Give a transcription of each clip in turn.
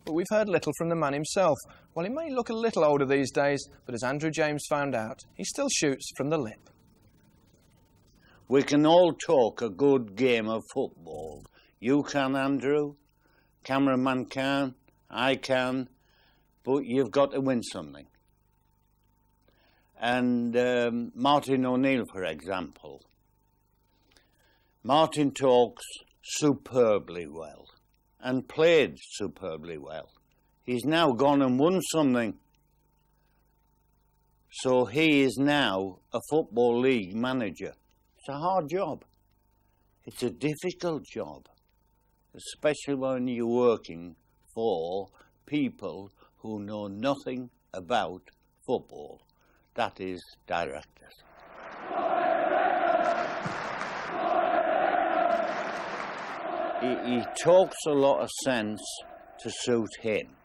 but we've heard little from the man himself. Well, he may look a little older these days, but as Andrew James found out, he still shoots from the lip. We can all talk a good game of football. You can, Andrew, cameraman can, I can, but you've got to win something. And Martin O'Neill, for example. Martin talks superbly well and played superbly well. He's now gone and won something. So he is now a Football League manager. It's a hard job. It's a difficult job, especially when you're working for people who know nothing about football. That is directors. He talks a lot of sense to suit him,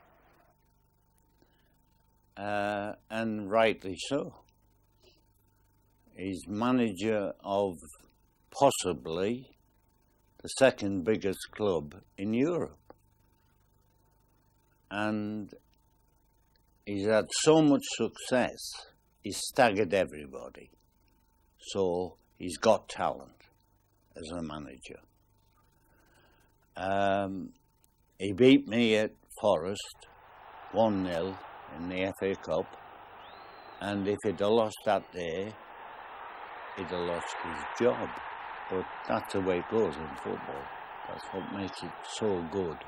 and rightly so. He's manager of possibly the second biggest club in Europe. And he's had so much success, he's staggered everybody. So he's got talent as a manager. He beat me at Forest 1-0 in the FA Cup, and if he'd have lost that day, he'd have lost his job. But that's the way it goes in football. That's what makes it so good.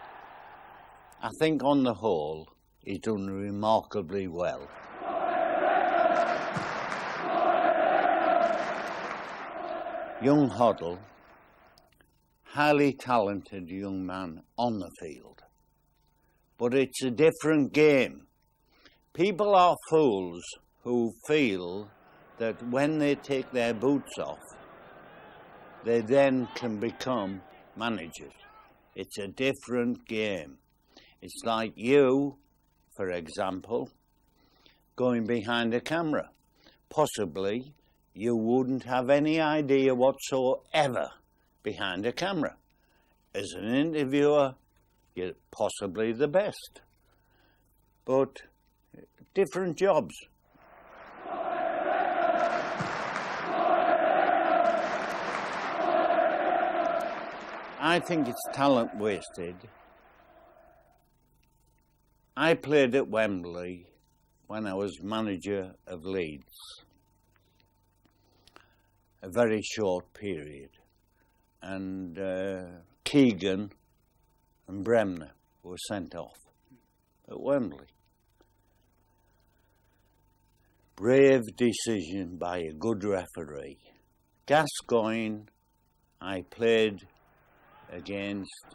I think on the whole, he's done remarkably well. Young Hoddle, highly talented young man on the field. But it's a different game. People are fools who feel that when they take their boots off, they then can become managers. It's a different game. It's like you, for example, going behind a camera. Possibly you wouldn't have any idea whatsoever behind a camera. As an interviewer, you're possibly the best. But different jobs. I think it's talent wasted. I played at Wembley when I was manager of Leeds. A very short period. And Keegan and Bremner were sent off at Wembley. Brave decision by a good referee. Gascoigne, I played against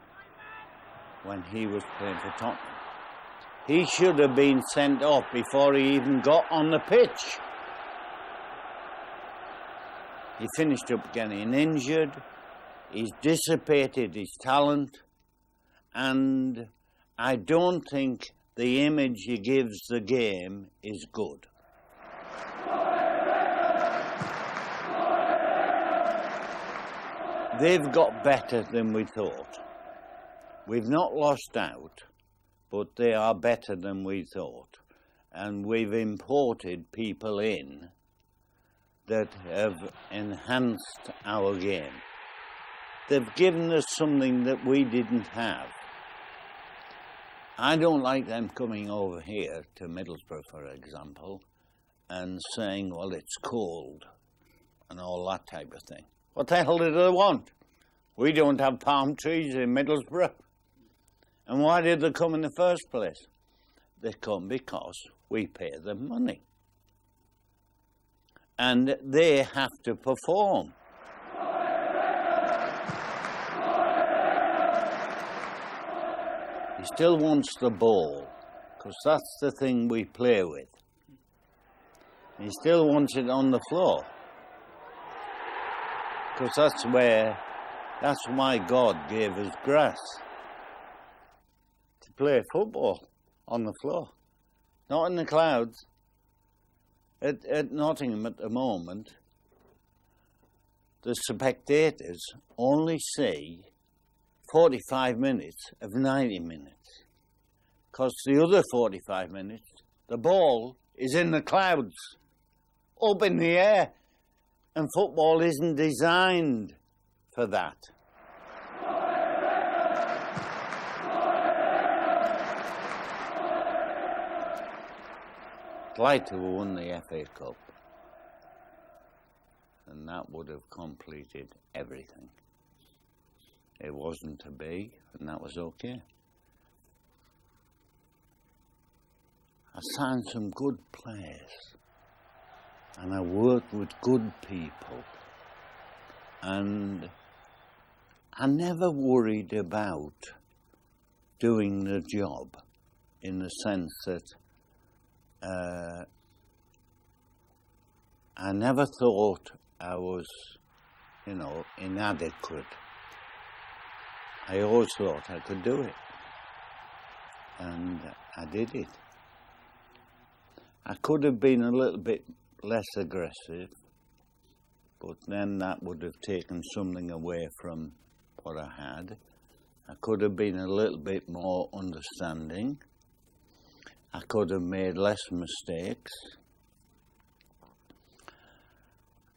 when he was playing for Tottenham. He should have been sent off before he even got on the pitch. He finished up getting injured. He's dissipated his talent, and I don't think the image he gives the game is good. They've got better than we thought. We've not lost out, but they are better than we thought. And we've imported people in that have enhanced our game. They've given us something that we didn't have. I don't like them coming over here to Middlesbrough, for example, and saying, well, it's cold and all that type of thing. What the hell do they want? We don't have palm trees in Middlesbrough. And why did they come in the first place? They come because we pay them money. And they have to perform. He still wants the ball, because that's the thing we play with. He still wants it on the floor. Because that's why God gave us grass. To play football on the floor. Not in the clouds. At Nottingham at the moment, the spectators only see 45 minutes of 90 minutes. Because the other 45 minutes, the ball is in the clouds, up in the air, and football isn't designed for that. I'd like to have won the FA Cup, and that would have completed everything. It wasn't to be, and that was okay. I signed some good players, and I worked with good people, and I never worried about doing the job in the sense that I never thought I was, inadequate. I always thought I could do it, and I did it. I could have been a little bit less aggressive, but then that would have taken something away from what I had. I could have been a little bit more understanding. I could have made less mistakes.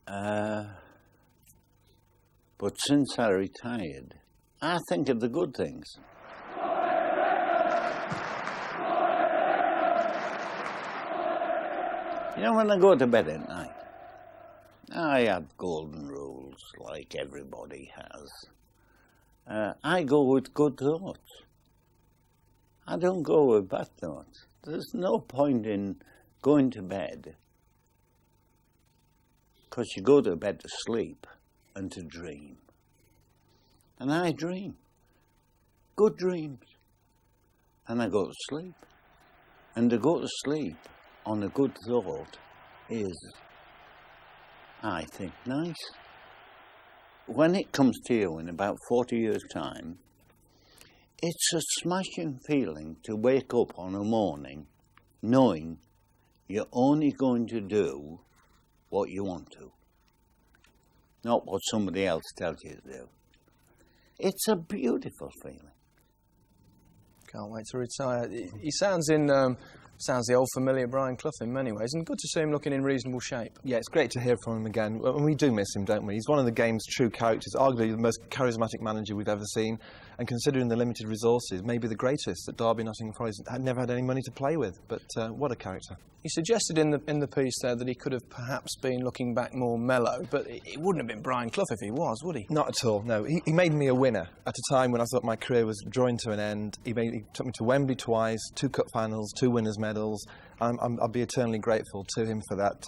But since I retired, I think of the good things. You know, when I go to bed at night, I have golden rules like everybody has. I go with good thoughts. I don't go with bad thoughts. There's no point in going to bed, because you go to bed to sleep and to dream. And I dream good dreams. And I go to sleep. And to go to sleep on a good thought is, I think, nice. When it comes to you in about 40 years' time, it's a smashing feeling to wake up on a morning knowing you're only going to do what you want to, not what somebody else tells you to do. It's a beautiful feeling. Can't wait to retire. He sounds the old familiar Brian Clough in many ways, and good to see him looking in reasonable shape. Yeah, it's great to hear from him again. And we do miss him, don't we? He's one of the game's true characters, arguably the most charismatic manager we've ever seen, and considering the limited resources, maybe the greatest that Derby Nottingham Forest had never had any money to play with. But what a character. He suggested in the piece there that he could have perhaps been looking back more mellow, but it wouldn't have been Brian Clough if he was, would he? Not at all, no. He made me a winner at a time when I thought my career was drawing to an end. He took me to Wembley twice, 2 cup finals, 2 winners' medals. I'll be eternally grateful to him for that.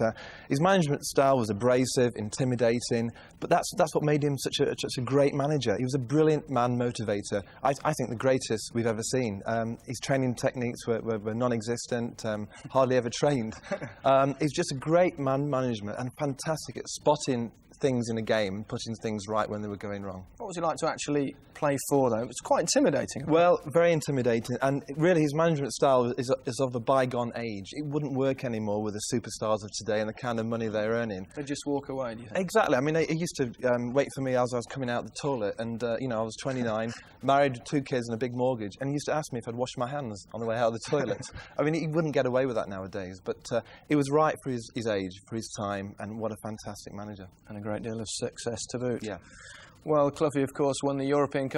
His management style was abrasive, intimidating, but that's what made him such a great manager. He was a brilliant man motivator. I think the greatest we've ever seen. His training techniques were non-existent, hardly ever trained. He's just a great man management and fantastic at spotting things in a game and putting things right when they were going wrong. What was he like to actually play for, though? It was quite intimidating. Well, very intimidating, and really his management style is of a bygone age. It wouldn't work anymore with the superstars of today and the kind of money they're earning. They'd just walk away, do you think? Exactly. I mean, he used to wait for me as I was coming out of the toilet, and, I was 29, married, 2 kids and a big mortgage, and he used to ask me if I'd washed my hands on the way out of the toilet. I mean, he wouldn't get away with that nowadays, but it was right for his age, for his time, and what a fantastic manager. And a great deal of success to boot. Yeah. Well, Clough, of course, won the European Cup